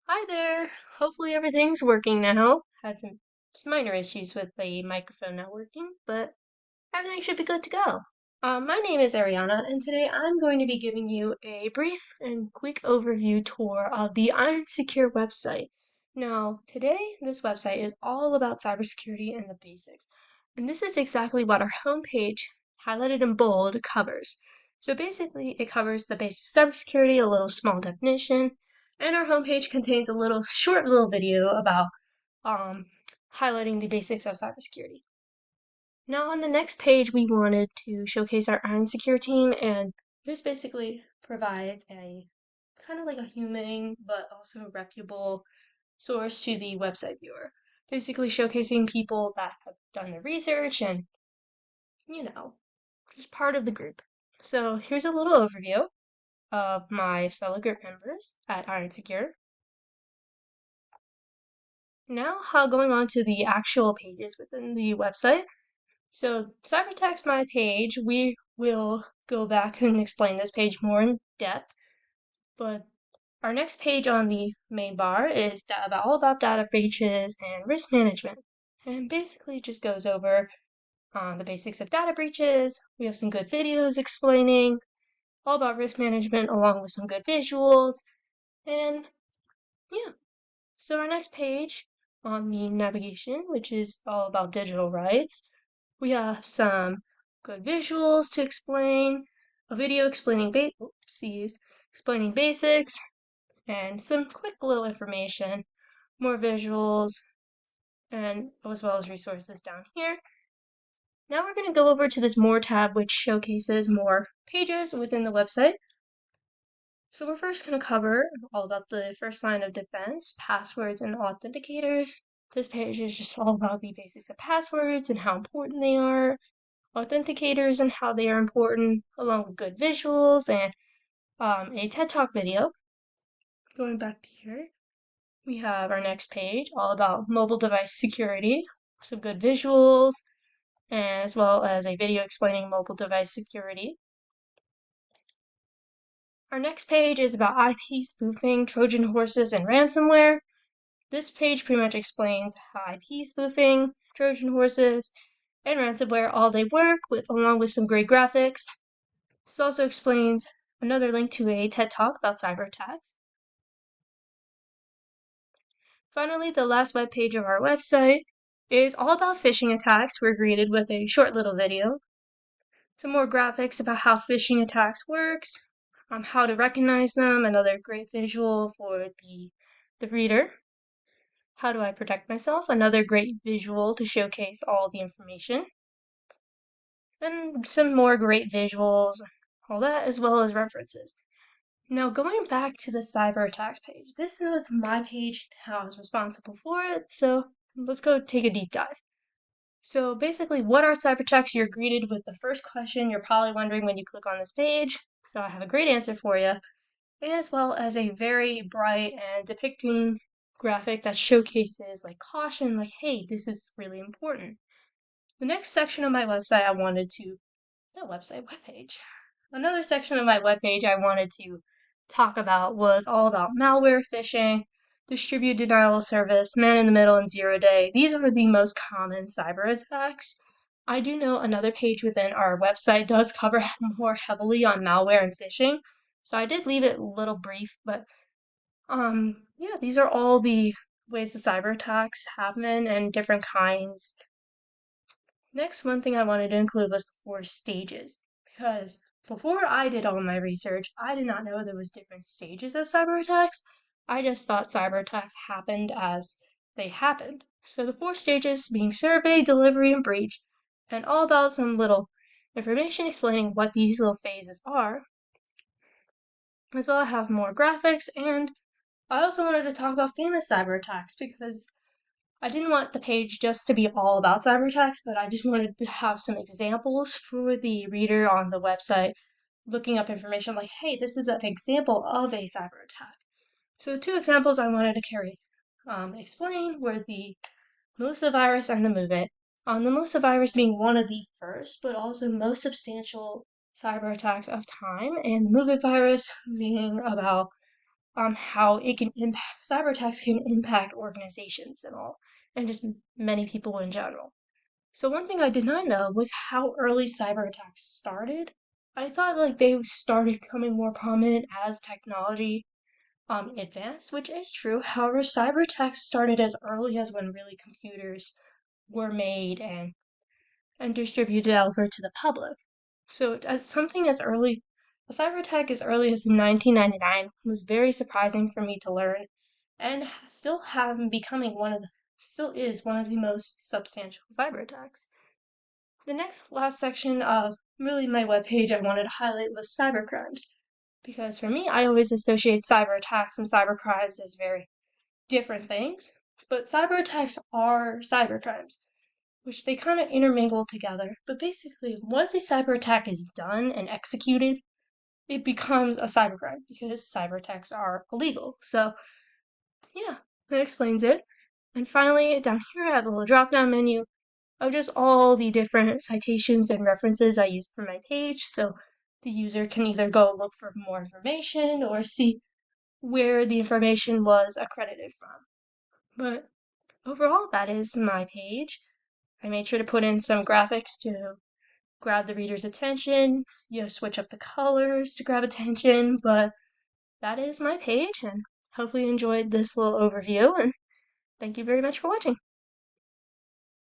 Hi there. Hopefully everything's working now. Had some minor issues with the microphone not working, but everything should be good to go. My name is Arianna, and today I'm going to be giving you a brief and quick overview tour of the Ironsecure website. Now, today, this website is all about cybersecurity and the basics, and this is exactly what our homepage, highlighted in bold, covers. So basically, it covers the basic cybersecurity, a little small definition, and our homepage contains a short little video about um, highlighting the basics of cybersecurity. Now on the next page, we wanted to showcase our Ironsecure team, and this basically provides a kind of like a human but also reputable source to the website viewer. Basically showcasing people that have done the research and, you know, just part of the group. So here's a little overview of my fellow group members at Ironsecure. Now, going on to the actual pages within the website. So, Cybertext My Page, we will go back and explain this page more in depth, but our next page on the main bar is all about data breaches and risk management. And basically just goes over the basics of data breaches. We have some good videos explaining all about risk management along with some good visuals. And yeah, so our next page on the navigation, which is all about digital rights, we have some good visuals to explain, a video explaining basics, and some quick little information, more visuals, and as well as resources down here. Now we're going to go over to this More tab, which showcases more pages within the website. So we're first going to cover all about the first line of defense, passwords, and authenticators. This page is just all about the basics of passwords and how important they are, authenticators and how they are important, along with good visuals and a TED Talk video. Going back to here, we have our next page all about mobile device security, some good visuals, as well as a video explaining mobile device security. Our next page is about IP spoofing, Trojan horses, and ransomware. This page pretty much explains how IP spoofing, Trojan horses, and ransomware all they work with, along with some great graphics. This also explains another link to a TED Talk about cyber attacks. Finally, the last web page of our website is all about phishing attacks. We're greeted with a short little video, some more graphics about how phishing attacks works, how to recognize them, another great visual for the reader. How do I protect myself? Another great visual to showcase all the information. And some more great visuals, all that, as well as references. Now, going back to the cyber attacks page, this is my page, how I was responsible for it, so let's go take a deep dive. So basically, what are cyber attacks? You're greeted with the first question you're probably wondering when you click on this page, so I have a great answer for you, as well as a very bright and depicting graphic that showcases like caution, like, hey, this is really important. The next section of my website, webpage. Another section of my webpage I wanted to talk about was all about malware, phishing, distributed denial of service, man in the middle, and 0-day. These are the most common cyber attacks. I do know another page within our website does cover more heavily on malware and phishing, so I did leave it a little brief, but yeah, these are all the ways the cyber attacks happen and different kinds. Next, one thing I wanted to include was the 4 stages, because before I did all my research, I did not know there was different stages of cyber attacks. I just thought cyber attacks happened as they happened. So the 4 stages being survey, delivery, and breach, and all about some little information explaining what these little phases are. As well, I have more graphics, and I also wanted to talk about famous cyber attacks because I didn't want the page just to be all about cyber attacks, but I just wanted to have some examples for the reader on the website looking up information like, hey, this is an example of a cyber attack. So the 2 examples I wanted to explain were the Melissa virus and the MoveIt. The Melissa virus being one of the first, but also most substantial cyber attacks of time, and MoveIt virus being about how it can impact cyber attacks can impact organizations and all, and just many people in general. So one thing I did not know was how early cyber attacks started. I thought like they started becoming more prominent as technology advanced, which is true. However, cyber attacks started as early as when really computers were made and distributed over to the public. So as something as early, a cyber attack as early as 1999 was very surprising for me to learn, and still is one of the most substantial cyber attacks. The next last section of really my webpage I wanted to highlight was cybercrimes, because for me, I always associate cyber attacks and cyber crimes as very different things, but cyber attacks are cybercrimes, which they kind of intermingle together. But basically, once a cyber attack is done and executed, it becomes a cybercrime because cyber attacks are illegal. So, yeah, that explains it. And finally, down here I have a little drop down menu of just all the different citations and references I used for my page. So the user can either go look for more information or see where the information was accredited from. But overall, that is my page. I made sure to put in some graphics to grab the reader's attention, switch up the colors to grab attention, but that is my page, and hopefully you enjoyed this little overview, and thank you very much for watching.